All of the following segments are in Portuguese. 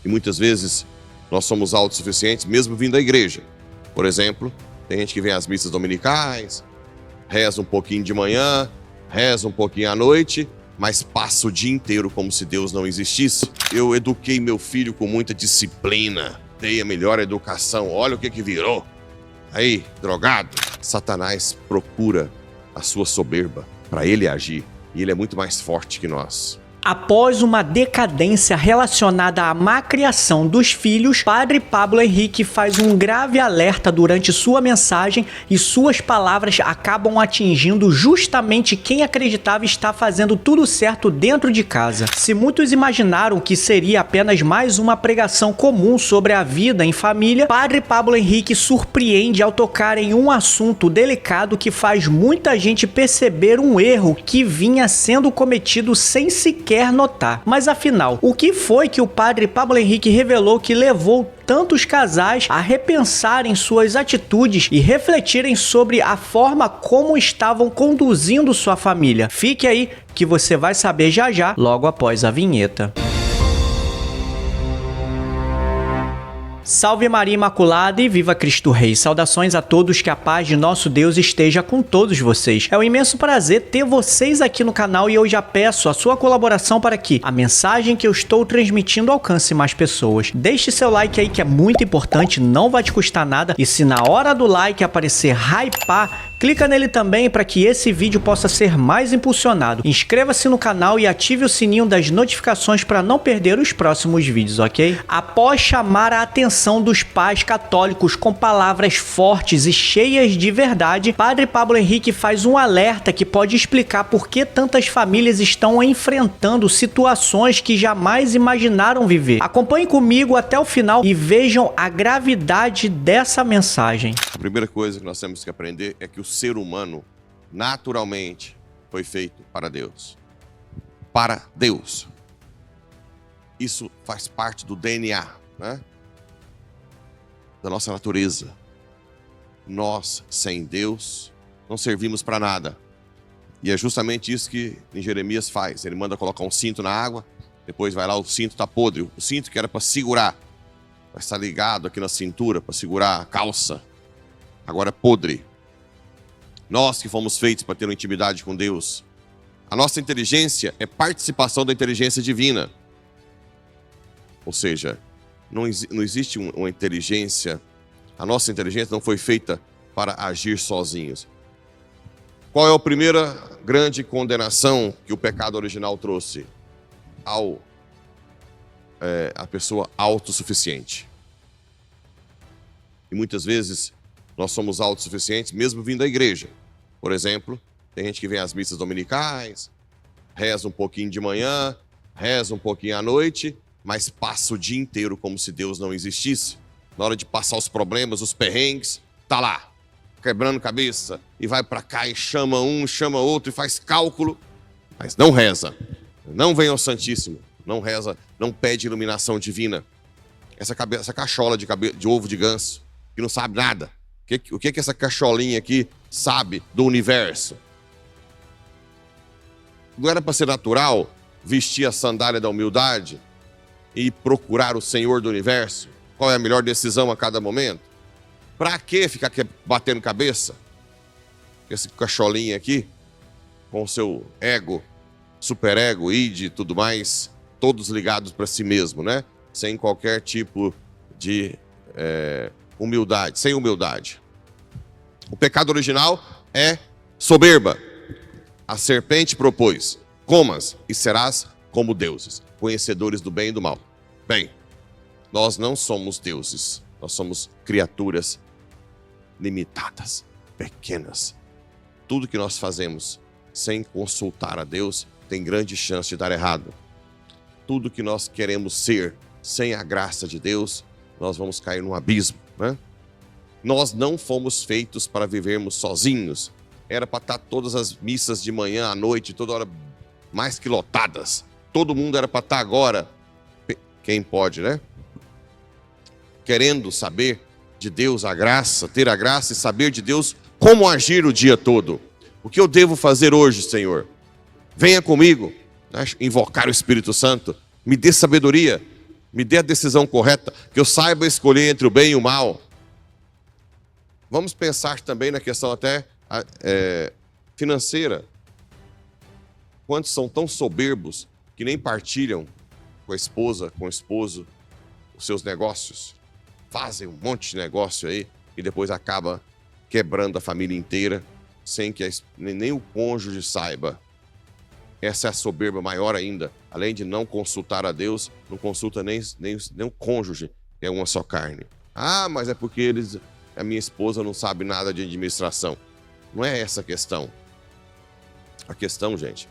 E muitas vezes nós somos autossuficientes mesmo vindo à igreja. Por exemplo, tem gente que vem às missas dominicais, reza um pouquinho de manhã, reza um pouquinho à noite, mas passa o dia inteiro como se Deus não existisse. Eu eduquei meu filho com muita disciplina, dei a melhor educação, olha o que virou. Aí, drogado. Satanás procura a sua soberba para ele agir, e ele é muito mais forte que nós. Após uma decadência relacionada à má criação dos filhos, Padre Pablo Henrique faz um grave alerta durante sua mensagem e suas palavras acabam atingindo justamente quem acreditava estar fazendo tudo certo dentro de casa. Se muitos imaginaram que seria apenas mais uma pregação comum sobre a vida em família, Padre Pablo Henrique surpreende ao tocar em um assunto delicado que faz muita gente perceber um erro que vinha sendo cometido sem sequer notar. Mas afinal, o que foi que o Padre Pablo Henrique revelou que levou tantos casais a repensarem suas atitudes e refletirem sobre a forma como estavam conduzindo sua família? Fique aí que você vai saber já já, logo após a vinheta. Salve Maria Imaculada e viva Cristo Rei. Saudações a todos, que a paz de nosso Deus esteja com todos vocês. É um imenso prazer ter vocês aqui no canal e eu já peço a sua colaboração para que a mensagem que eu estou transmitindo alcance mais pessoas. Deixe seu like aí que é muito importante, não vai te custar nada, e se na hora do like aparecer hypar, clica nele também para que esse vídeo possa ser mais impulsionado. Inscreva-se no canal e ative o sininho das notificações para não perder os próximos vídeos, ok? Após chamar a atenção dos pais católicos com palavras fortes e cheias de verdade, Padre Pablo Henrique faz um alerta que pode explicar por que tantas famílias estão enfrentando situações que jamais imaginaram viver. Acompanhem comigo até o final e vejam a gravidade dessa mensagem. A primeira coisa que nós temos que aprender é que o ser humano, naturalmente, foi feito para Deus. Para Deus. Isso faz parte do DNA, né? Da nossa natureza. Nós, sem Deus, não servimos para nada. E é justamente isso que em Jeremias faz. Ele manda colocar um cinto na água, depois vai lá, o cinto está podre. O cinto que era para segurar, vai estar ligado aqui na cintura, para segurar a calça, agora é podre. Nós que fomos feitos para ter uma intimidade com Deus. A nossa inteligência é participação da inteligência divina. Ou seja, não existe uma inteligência, a nossa inteligência não foi feita para agir sozinhos. Qual é a primeira grande condenação que o pecado original trouxe? A pessoa autossuficiente. E muitas vezes nós somos autossuficientes mesmo vindo à igreja. Por exemplo, tem gente que vem às missas dominicais, reza um pouquinho de manhã, reza um pouquinho à noite, mas passa o dia inteiro como se Deus não existisse. Na hora de passar os problemas, os perrengues, tá lá, quebrando cabeça, e vai para cá e chama um, chama outro, e faz cálculo, mas não reza, não vem ao Santíssimo, não reza, não pede iluminação divina. Essa cachola de ovo de ganso, que não sabe nada. O que essa cacholinha aqui sabe do universo? Não era para ser natural vestir a sandália da humildade e procurar o Senhor do universo? Qual é a melhor decisão a cada momento? Para que ficar batendo cabeça? Esse cacholinho aqui, com o seu ego, superego, id e tudo mais, todos ligados para si mesmo, né? Sem qualquer tipo de humildade, sem humildade. O pecado original é soberba. A serpente propôs: comas e serás como deuses, conhecedores do bem e do mal. Bem, nós não somos deuses, nós somos criaturas limitadas, pequenas. Tudo que nós fazemos sem consultar a Deus tem grande chance de dar errado. Tudo que nós queremos ser sem a graça de Deus, nós vamos cair num abismo, né? Nós não fomos feitos para vivermos sozinhos. Era para estar todas as missas de manhã à noite, toda hora mais que lotadas. Todo mundo era para estar agora, quem pode, né? Querendo saber de Deus a graça, ter a graça e saber de Deus como agir o dia todo. O que eu devo fazer hoje, Senhor? Venha comigo, né? Invocar o Espírito Santo, me dê sabedoria, Me dê a decisão correta, que eu saiba escolher entre o bem e o mal. Vamos pensar também na questão até financeira. Quantos são tão soberbos que nem partilham com a esposa, com o esposo, os seus negócios? Fazem um monte de negócio aí e depois acaba quebrando a família inteira sem que nem o cônjuge saiba. Essa é a soberba maior ainda. Além de não consultar a Deus, não consulta nem o cônjuge, que é uma só carne. Ah, mas é porque a minha esposa não sabe nada de administração. Não é essa a questão. A questão, gente,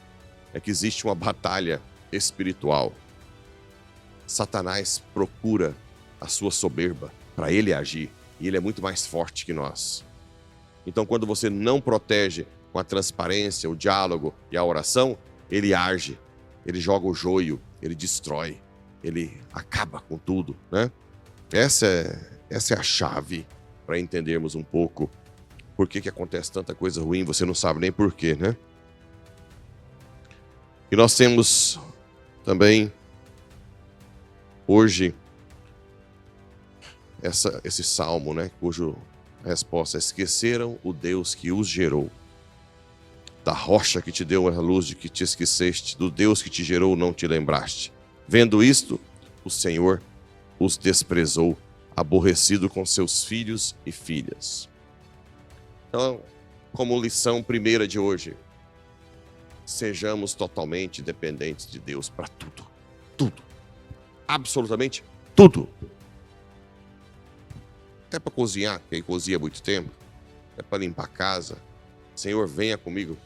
é que existe uma batalha espiritual. Satanás procura a sua soberba para ele agir. E ele é muito mais forte que nós. Então, quando você não protege com a transparência, o diálogo e a oração, ele age, ele joga o joio, ele destrói, ele acaba com tudo, né? Essa é a chave para entendermos um pouco por que acontece tanta coisa ruim, você não sabe nem por quê, né? E nós temos também, hoje, esse salmo, né? Cuja resposta é: esqueceram o Deus que os gerou. Da rocha que te deu a luz de que te esqueceste, do Deus que te gerou não te lembraste. Vendo isto, o Senhor os desprezou, aborrecido com seus filhos e filhas. Então, como lição primeira de hoje, sejamos totalmente dependentes de Deus para tudo. Tudo. Absolutamente tudo. Até para cozinhar, quem cozinha há muito tempo, até para limpar a casa. Senhor, venha comigo,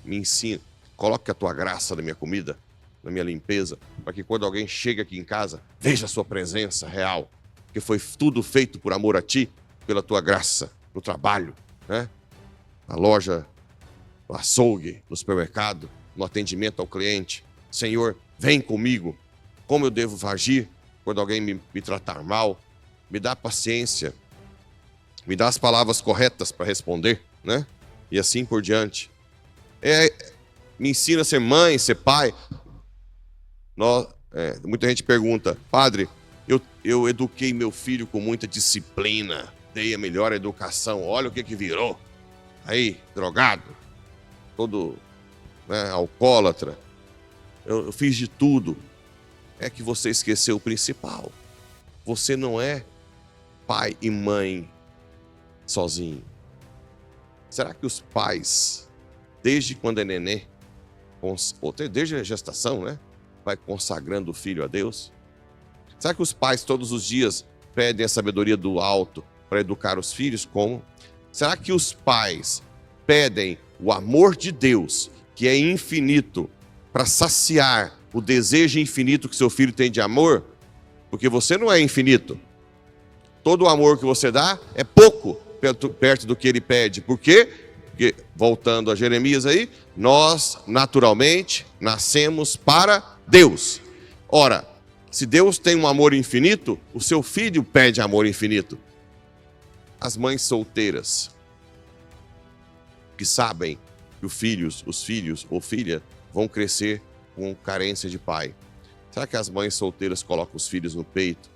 me ensina, coloque a tua graça na minha comida, na minha limpeza, para que quando alguém chega aqui em casa, veja a sua presença real, que foi tudo feito por amor a ti, pela tua graça, no trabalho, né? Na loja, no açougue, no supermercado, no atendimento ao cliente. Senhor, vem comigo, como eu devo agir quando alguém me tratar mal, me dá paciência, me dá as palavras corretas para responder, né? E assim por diante. Me ensina a ser mãe, ser pai. Muita gente pergunta: padre, eu eduquei meu filho com muita disciplina, dei a melhor educação, olha o que virou. Aí, drogado, todo, né, alcoólatra. Eu fiz de tudo. É que você esqueceu o principal. Você não é pai e mãe sozinho. Será que os pais, desde quando é nenê, ou desde a gestação, né, vai consagrando o filho a Deus? Será que os pais todos os dias pedem a sabedoria do alto para educar os filhos? Como? Será que os pais pedem o amor de Deus, que é infinito, para saciar o desejo infinito que seu filho tem de amor? Porque você não é infinito. Todo o amor que você dá é pouco perto do que ele pede. Por quê? Porque, voltando a Jeremias aí, nós naturalmente nascemos para Deus. Ora, se Deus tem um amor infinito, o seu filho pede amor infinito. As mães solteiras que sabem que os filhos ou filha vão crescer com carência de pai. Será que as mães solteiras colocam os filhos no peito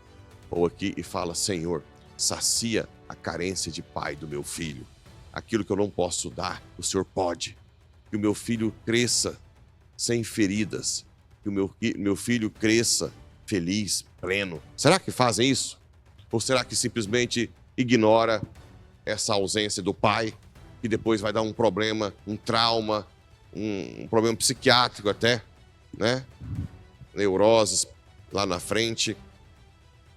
ou aqui e falam: Senhor, sacia a carência de pai do meu filho. Aquilo que eu não posso dar, o Senhor pode. Que o meu filho cresça sem feridas. Que o meu filho cresça feliz, pleno. Será que fazem isso? Ou será que simplesmente ignora essa ausência do pai, que depois vai dar um problema, um trauma, um problema psiquiátrico até, né? Neuroses lá na frente,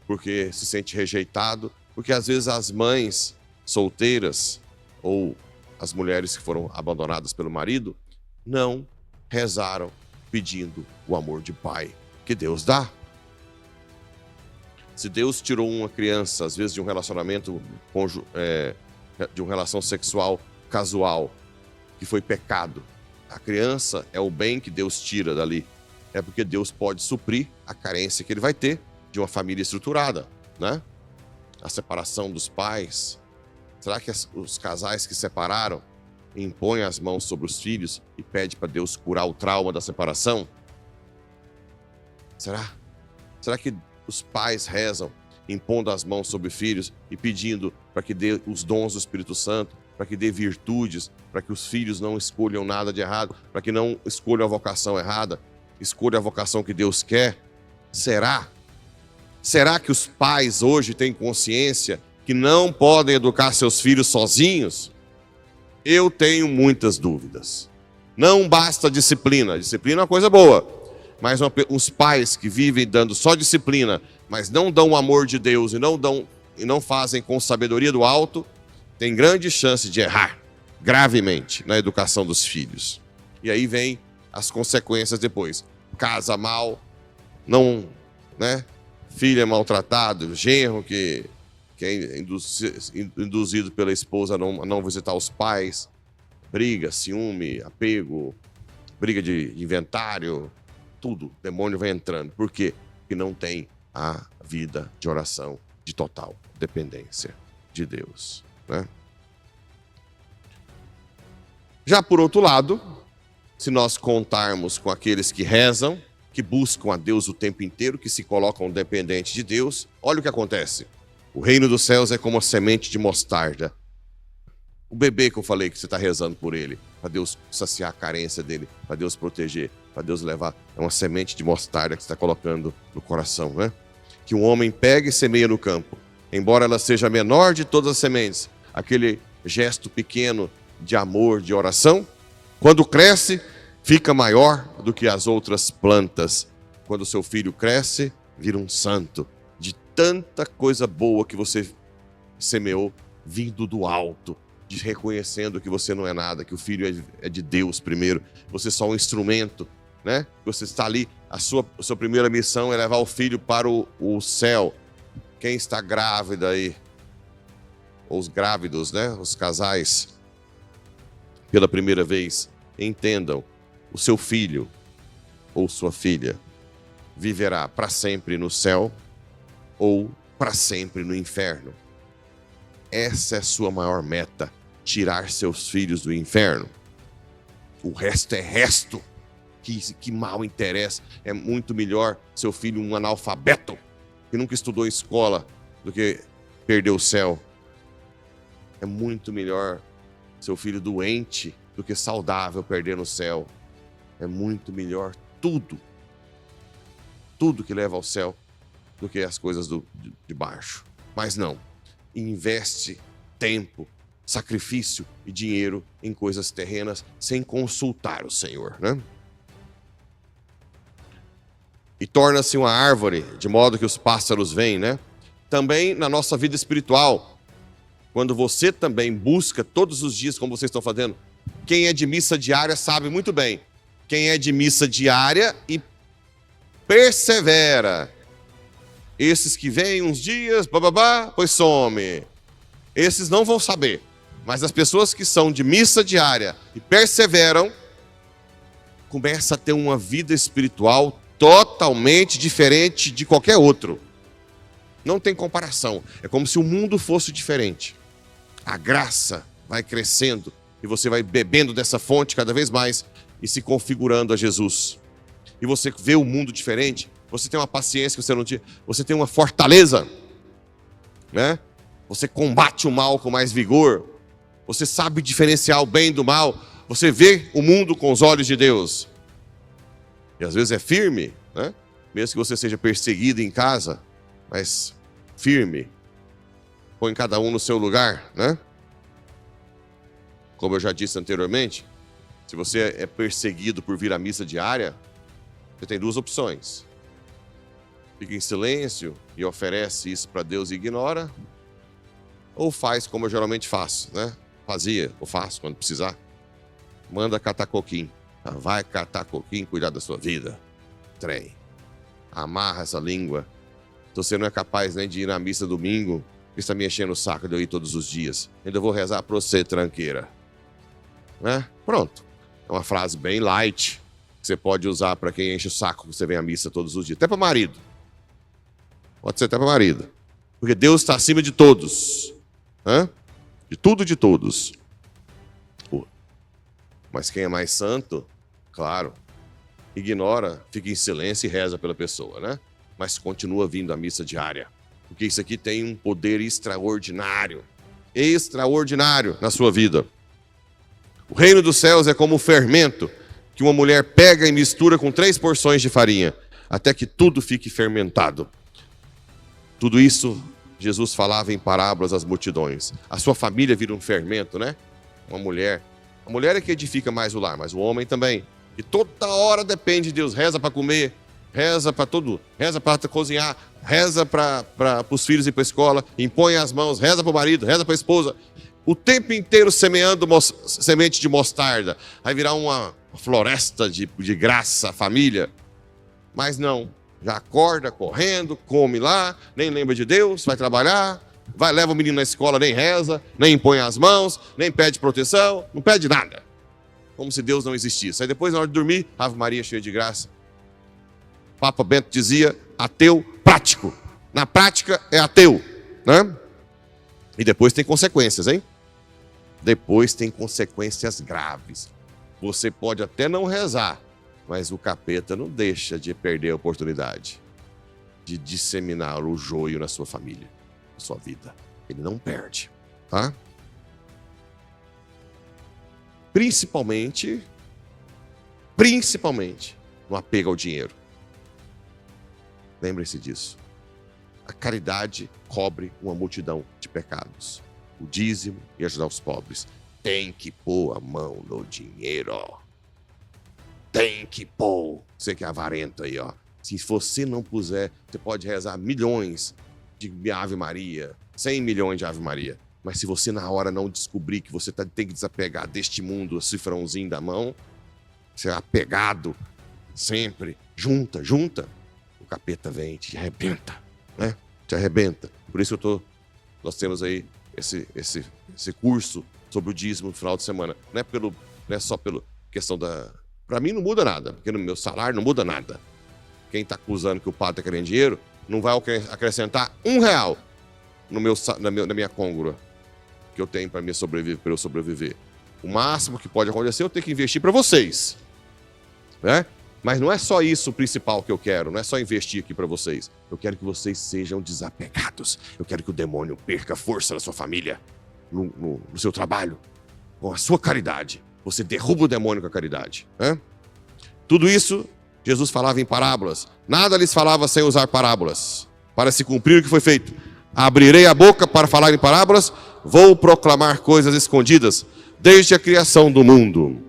porque se sente rejeitado. Porque às vezes as mães solteiras ou as mulheres que foram abandonadas pelo marido não rezaram pedindo o amor de pai que Deus dá. Se Deus tirou uma criança, às vezes, de um relacionamento, de uma relação sexual casual, que foi pecado, a criança é o bem que Deus tira dali. É porque Deus pode suprir a carência que ele vai ter de uma família estruturada, né? A separação dos pais. Será que os casais que separaram impõem as mãos sobre os filhos e pedem para Deus curar o trauma da separação? Será? Será que os pais rezam, impondo as mãos sobre filhos e pedindo para que dê os dons do Espírito Santo, para que dê virtudes, para que os filhos não escolham nada de errado, para que não escolham a vocação errada, escolham a vocação que Deus quer? Será? Será que os pais hoje têm consciência que não podem educar seus filhos sozinhos? Eu tenho muitas dúvidas. Não basta disciplina. Disciplina é uma coisa boa. Mas os pais que vivem dando só disciplina, mas não dão o amor de Deus e não fazem com sabedoria do alto, têm grande chance de errar gravemente na educação dos filhos. E aí vem as consequências depois. Casa mal, não, né? Filho é maltratado, genro que é induzido pela esposa a não visitar os pais, briga, ciúme, apego, briga de inventário, tudo, o demônio vai entrando. Por quê? Porque não tem a vida de oração de total dependência de Deus, né? Já por outro lado, se nós contarmos com aqueles que rezam, que buscam a Deus o tempo inteiro, que se colocam dependentes de Deus, olha o que acontece. O reino dos céus é como a semente de mostarda. O bebê que eu falei que você está rezando por ele, para Deus saciar a carência dele, para Deus proteger, para Deus levar, é uma semente de mostarda que você está colocando no coração, né? Que um homem pega e semeia no campo. Embora ela seja a menor de todas as sementes, aquele gesto pequeno de amor, de oração, quando cresce, fica maior do que as outras plantas. Quando o seu filho cresce, vira um santo. De tanta coisa boa que você semeou, vindo do alto, reconhecendo que você não é nada, que o filho é de Deus primeiro, você é só um instrumento, né? Você está ali, a sua primeira missão é levar o filho para o céu. Quem está grávida aí, ou os grávidos, né? Os casais, pela primeira vez, entendam, o seu filho ou sua filha viverá para sempre no céu ou para sempre no inferno. Essa é a sua maior meta, tirar seus filhos do inferno. O resto é resto, que mal interessa. É muito melhor seu filho um analfabeto, que nunca estudou em escola, do que perder o céu. É muito melhor seu filho doente do que saudável perder no céu. É muito melhor tudo que leva ao céu do que as coisas de baixo. Mas não, investe tempo, sacrifício e dinheiro em coisas terrenas sem consultar o Senhor, né? E torna-se uma árvore, de modo que os pássaros vêm, né? Também na nossa vida espiritual, quando você também busca todos os dias, como vocês estão fazendo, quem é de missa diária sabe muito bem. Quem é de missa diária e persevera. Esses que vêm uns dias, pois some. Esses não vão saber. Mas as pessoas que são de missa diária e perseveram, começam a ter uma vida espiritual totalmente diferente de qualquer outro. Não tem comparação. É como se o mundo fosse diferente. A graça vai crescendo e você vai bebendo dessa fonte cada vez mais e se configurando a Jesus. E você vê o mundo diferente, você tem uma paciência que você não tinha, você tem uma fortaleza, né? Você combate o mal com mais vigor, você sabe diferenciar o bem do mal, você vê o mundo com os olhos de Deus. E às vezes é firme, né? Mesmo que você seja perseguido em casa, mas firme. Põe cada um no seu lugar, né? Como eu já disse anteriormente, se você é perseguido por vir à missa diária, você tem duas opções. Fica em silêncio e oferece isso para Deus e ignora, ou faz como eu geralmente faço, né? Fazia, ou faço quando precisar. Manda catar coquinho. Vai catar coquinho, cuidar da sua vida. Trem. Amarra essa língua. Então você não é capaz nem de ir na missa domingo, porque está me enchendo o saco de eu ir todos os dias. Ainda vou rezar para você, tranqueira. Né? Pronto. É uma frase bem light, que você pode usar para quem enche o saco que você vem à missa todos os dias. Até para marido. Pode ser até para marido. Porque Deus está acima de todos. Hã? De tudo e de todos. Mas quem é mais santo, claro, ignora, fica em silêncio e reza pela pessoa, né? mas continua vindo à missa diária. Porque isso aqui tem um poder extraordinário. Extraordinário na sua vida. O reino dos céus é como um fermento que uma mulher pega e mistura com 3 porções de farinha, até que tudo fique fermentado. Tudo isso Jesus falava em parábolas às multidões. A sua família vira um fermento, né? Uma mulher. A mulher é que edifica mais o lar, mas o homem também. E toda hora depende de Deus. Reza para comer, reza para tudo. Reza para cozinhar, reza para os filhos ir para a escola, impõe as mãos, reza para o marido, reza para a esposa. O tempo inteiro semeando semente de mostarda. Vai virar uma floresta de graça a família. Mas não. Já acorda correndo, come lá, nem lembra de Deus, vai trabalhar, leva o menino na escola, nem reza, nem impõe as mãos, nem pede proteção, não pede nada. Como se Deus não existisse. Aí depois, na hora de dormir, Ave Maria cheia de graça. Papa Bento dizia, ateu prático. Na prática é ateu, né? E depois tem consequências, hein? Depois tem consequências graves. Você pode até não rezar, mas o capeta não deixa de perder a oportunidade de disseminar o joio na sua família, na sua vida. Ele não perde, tá? Principalmente no apego ao dinheiro. Lembre-se disso. A caridade cobre uma multidão de pecados. O dízimo e ajudar os pobres. Tem que pôr a mão no dinheiro, ó. Tem que pôr. Você que é avarento aí, ó. Se você não puser, você pode rezar milhões de Ave Maria, 100 milhões de Ave Maria. Mas se você na hora não descobrir que você tem que desapegar deste mundo, o cifrãozinho da mão, você é apegado sempre, junta, o capeta vem e te arrebenta, né? Te arrebenta. Por isso nós temos aí esse curso sobre o dízimo no final de semana. Não é só pela questão da... Para mim não muda nada, porque no meu salário não muda nada. Quem está acusando que o padre está querendo dinheiro, não vai acrescentar R$1 na minha côngora que eu tenho para eu sobreviver. O máximo que pode acontecer é eu ter que investir para vocês, né? Mas não é só isso o principal que eu quero, não é só investir aqui para vocês. Eu quero que vocês sejam desapegados. Eu quero que o demônio perca força na sua família, no seu trabalho, com a sua caridade. Você derruba o demônio com a caridade, né? Tudo isso Jesus falava em parábolas. Nada lhes falava sem usar parábolas, para se cumprir o que foi feito. Abrirei a boca para falar em parábolas, vou proclamar coisas escondidas desde a criação do mundo.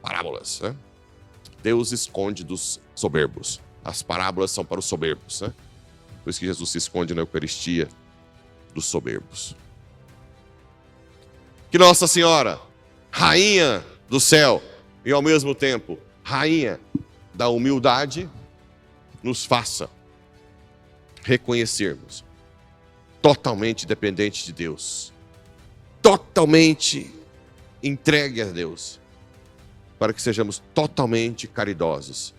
Parábolas, né? Deus esconde dos soberbos. As parábolas são para os soberbos, né? Por isso que Jesus se esconde na Eucaristia dos soberbos. Que Nossa Senhora, Rainha do céu e ao mesmo tempo Rainha da humildade, nos faça reconhecermos totalmente dependente de Deus, totalmente entregue a Deus, para que sejamos totalmente caridosos.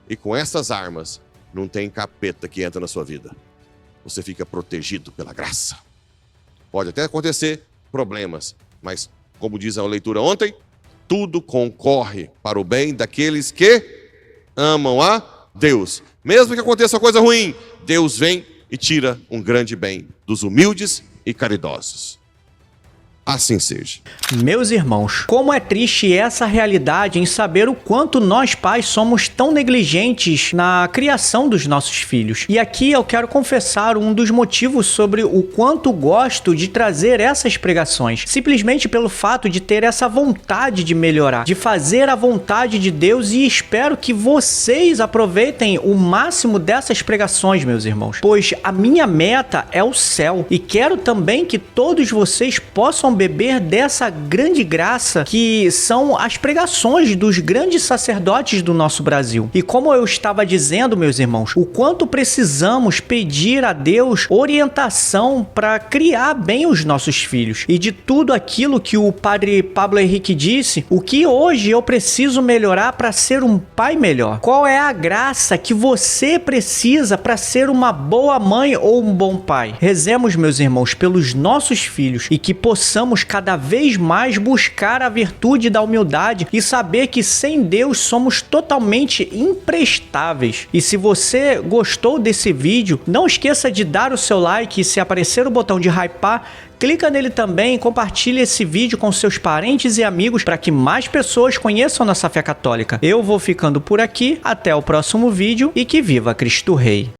E com essas armas, não tem capeta que entra na sua vida. Você fica protegido pela graça. Pode até acontecer problemas, mas, como diz a leitura ontem, tudo concorre para o bem daqueles que amam a Deus. Mesmo que aconteça coisa ruim, Deus vem e tira um grande bem dos humildes e caridosos. Assim seja. Meus irmãos, como é triste essa realidade em saber o quanto nós pais somos tão negligentes na criação dos nossos filhos. E aqui eu quero confessar um dos motivos sobre o quanto gosto de trazer essas pregações. Simplesmente pelo fato de ter essa vontade de melhorar, de fazer a vontade de Deus, e espero que vocês aproveitem o máximo dessas pregações, meus irmãos. Pois a minha meta é o céu e quero também que todos vocês possam beber dessa grande graça que são as pregações dos grandes sacerdotes do nosso Brasil. E como eu estava dizendo, meus irmãos, o quanto precisamos pedir a Deus orientação para criar bem os nossos filhos. E de tudo aquilo que o padre Pablo Henrique disse, o que hoje eu preciso melhorar para ser um pai melhor? Qual é a graça que você precisa para ser uma boa mãe ou um bom pai? Rezemos, meus irmãos, pelos nossos filhos e que possamos precisamos cada vez mais buscar a virtude da humildade e saber que sem Deus somos totalmente imprestáveis. E se você gostou desse vídeo, não esqueça de dar o seu like e se aparecer o botão de hypar, clica nele também e compartilhe esse vídeo com seus parentes e amigos para que mais pessoas conheçam nossa fé católica. Eu vou ficando por aqui, até o próximo vídeo e que viva Cristo Rei!